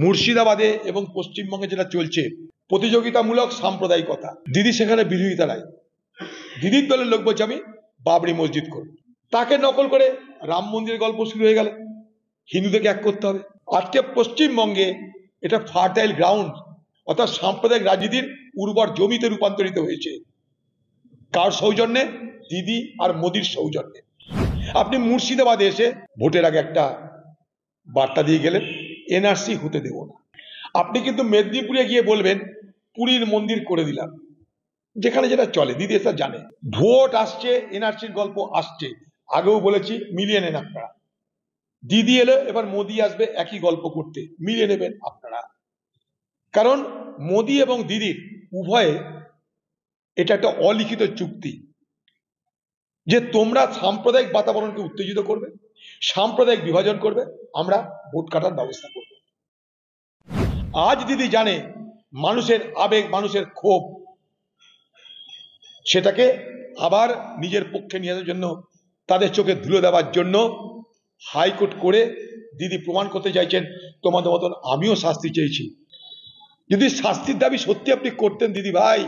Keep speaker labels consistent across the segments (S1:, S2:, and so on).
S1: মুর্শিদাবাদে এবং পশ্চিমবঙ্গে যেটা চলছে প্রতিযোগিতামূলক সাম্প্রদায়িকতা, দিদি সেখানে বিরোধিতা নাই। দিদির দলের লোক বলছে আমি বাবরি মসজিদ করব, তাকে নকল করে রাম মন্দিরের গল্প শুরু হয়ে গেল। হিন্দুদেরকে এক করতে হবে। আজকে পশ্চিমবঙ্গে এটা ফার্টাইল গ্রাউন্ড, অর্থাৎ সাম্প্রদায়িক রাজনীতির উর্বর জমিতে রূপান্তরিত হয়েছে। কার সৌজন্যে? দিদি আর মোদির সৌজন্যে। আপনি মুর্শিদাবাদে এসে ভোটের আগে একটা বার্তা দিয়ে গেলেন, এনআরসি হতে দেব না। আপনি কিন্তু মেদিনীপুরে গিয়ে বলবেন পুরীর মন্দির করে দিলাম, যেখানে যেটা চলে। দিদি এটা জানে। ভোট আসছে, এনআরসির গল্প আসছে, আগেও বলেছি মিলিয়ে নেন আপনারা। দিদি এলো, এবার মোদি আসবে একই গল্প করতে, মিলিয়ে নেবেন আপনারা। কারণ মোদি এবং দিদির উভয়ে এটা একটা অলিখিত চুক্তি যে তোমরা সাম্প্রদায়িক বাতাবরণকে উত্তেজিত করবে, সাম্প্রদায়িক বিভাজন করবে, আমরা ভোট কাটার ব্যবস্থা করব। আজ দিদি জানে মানুষের আবেগ, মানুষের ক্ষোভ, সেটাকে আবার নিজের পক্ষে নিয়ে আসার জন্য, তাদের চোখে ধুলো দেওয়ার জন্য হাইকোর্ট করে দিদি প্রমাণ করতে চাইছেন তোমাদের মতন আমিও শাস্তি চেয়েছি। যদি শাস্তির দাবি সত্যি আপনি করতেন দিদি ভাই,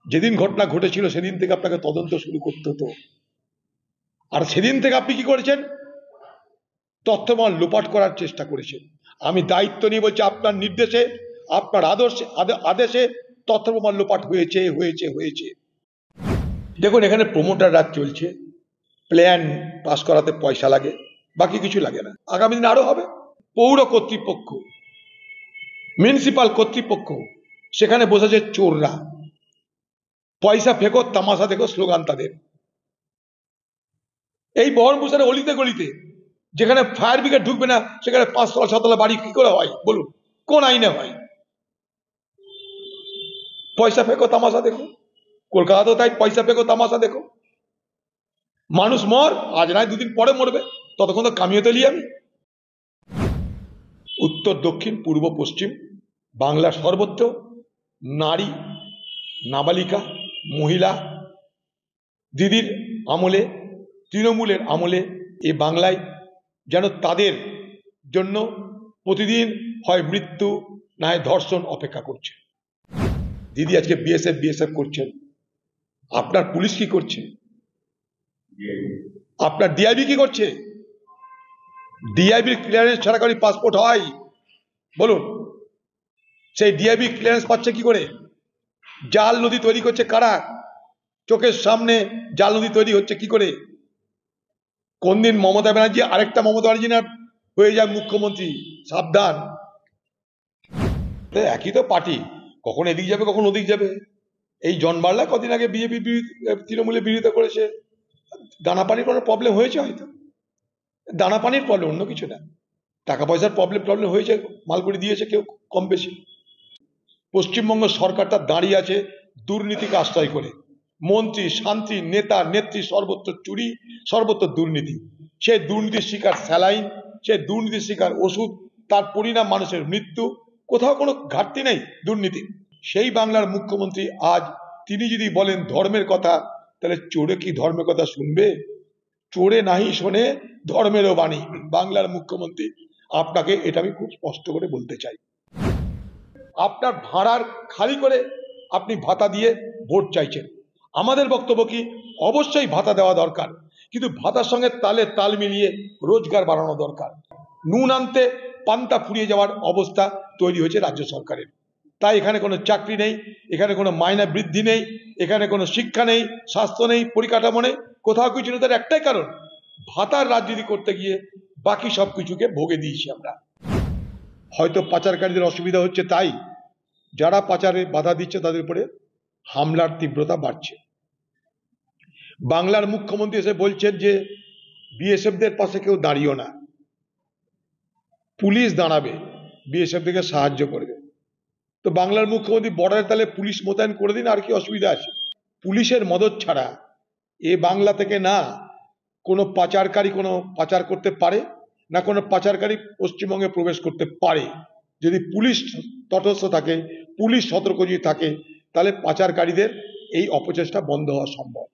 S1: যেদিন ঘটনা ঘটেছিল সেদিন থেকে আপনাকে তদন্ত শুরু করতে হতো। আর সেদিন থেকে আপনি কি করেছেন? তথ্যমান লোপাট করার চেষ্টা করেছেন। আমি দায়িত্ব নিয়ে বলছি, আপনার নির্দেশে, আপনার আদেশে তথ্য প্রমাণ লোপাট হয়েছে হয়েছে হয়েছে। দেখুন, এখানে প্রমোটার রাজ চলছে, প্ল্যান পাস করাতে পয়সা লাগে, বাকি কিছু লাগে না। আগামী দিন আরো হবে। পৌর কর্তৃপক্ষ, মিউনিসিপাল কর্তৃপক্ষ, সেখানে বসেছে চোররা। পয়সা ফেকো, তামাশা দেখো, স্লোগান তাদের। এই বহরমপুরের অলিতে গলিতে যেখানে ফায়ার ব্রিগেড ঢুকবে না, সেখানে 5 তলা 6 তলা বাড়ি কি করে হয় বলুন? কোন আইনে হয়? পয়সা ফেকো, তামাশা দেখো। কলকাতাতেও তাই, পয়সা ফেকো, তামাশা দেখো। মানুষ মর, আজ নয় দুদিন পরে মরবে, ততক্ষণ তো কামিয়ে তুলি আমি। উত্তর, দক্ষিণ, পূর্ব, পশ্চিম বাংলা সর্বত্র নারী, নাবালিকা, মহিলা, দিদির আমলে, তৃণমূলের আমলে এই বাংলায় যেন তাদের জন্য প্রতিদিন হয় মৃত্যু, না হয় ধর্ষণ অপেক্ষা করছে। দিদি আজকে বিএসএফ করছেন। আপনার পুলিশ কি করছে? আপনার ডিআইবি কি করছে? ডিআইবির ক্লিয়ারেন্স ছাড়া কারো পাসপোর্ট হয় বলুন? সেই ডিআইবি ক্লিয়ারেন্স পাচ্ছে কি করে? জাল নদী তৈরি করছে কারা? চোখের সামনে জাল নদী তৈরি হচ্ছে কি করে? কোন দিন মমতা ব্যানার্জি আরেকটা মমতা ব্যানার্জি না হয়ে যায় মুখ্যমন্ত্রী, সাবধান। একই তো পার্টি, কখন এদিক যাবে কখন ওদিক যাবে। এই জন বার্লা কদিন আগে বিজেপি তৃণমূলের বিরোধিতা করেছে। দানা পানির কোনো প্রবলেম হয়েছে, হয়তো দানা পানির প্রবলেম, অন্য কিছু না। টাকা পয়সার প্রবলেম হয়েছে, মাল করে দিয়েছে কেউ কম বেশি। পশ্চিমবঙ্গ সরকারটা দাঁড়িয়ে আছে দুর্নীতিকে আশ্রয় করে। মন্ত্রী, শান্তি, নেতা, নেত্রী, সর্বত্র চুরি, সর্বত্র দুর্নীতি। সেই দুর্নীতির শিকার স্যালাইন, সেই দুর্নীতির শিকার ওষুধ, তার পরিণাম মানুষের মৃত্যু। কোথাও কোনো ঘাটতি নেই দুর্নীতি। সেই বাংলার মুখ্যমন্ত্রী আজ তিনি যদি বলেন ধর্মের কথা, তাহলে চোরে কি ধর্মের কথা শুনবে? চোরে নাহি শোনে ধর্মেরও বাণী। বাংলার মুখ্যমন্ত্রী, আপনাকে এটা আমি খুব স্পষ্ট করে বলতে চাই। আপনার ভাড়ার খালি করে আপনি ভাতা দিয়ে ভোট চাইছেন। আমাদের বক্তব্য কি, অবশ্যই ভাতা দেওয়া দরকার, কিন্তু ভাতার সঙ্গে তালে তাল মিলিয়ে রোজগার বাড়ানো দরকার। নুন আনতে পান্তা ফুরিয়ে যাওয়ার অবস্থা তৈরি হয়েছে রাজ্য সরকারের। তাই এখানে কোনো চাকরি নেই, এখানে কোনো মাইনে বৃদ্ধি নেই, এখানে কোনো শিক্ষা নেই, স্বাস্থ্য নেই, পরিকাঠামো নেই, কোথাও কিছু নেই। তার একটাই কারণ, ভাতার রাজনীতি করতে গিয়ে বাকি সব কিছুকে ভোগে দিয়েছি আমরা। হয়তো পাচারকারীদের অসুবিধা হচ্ছে, তাই যারা পাচারে বাধা দিচ্ছে তাদের উপরে হামলার তীব্রতা বাড়ছে। বাংলার মুখ্যমন্ত্রী এসে বলছেন যে বিএসএফদের পাশে কেউ দাঁড়িয়েও না, পুলিশ দাঁড়াবে, বিএসএফ থেকে সাহায্য করবে। তো বাংলার মুখ্যমন্ত্রী বর্ডারে তাহলে পুলিশ মোতায়েন করে দিন, আর কি অসুবিধা আছে? পুলিশের মদত ছাড়া এ বাংলা থেকে না কোনো পাচারকারী কোনো পাচার করতে পারে, না কোনো পাচারকারী পশ্চিমবঙ্গে প্রবেশ করতে পারে। যদি পুলিশ তটস্থ থাকে, পুলিশ সতর্ক যদি থাকে, তাহলে পাচারকারীদের এই অপচেষ্টা বন্ধ হওয়া সম্ভব।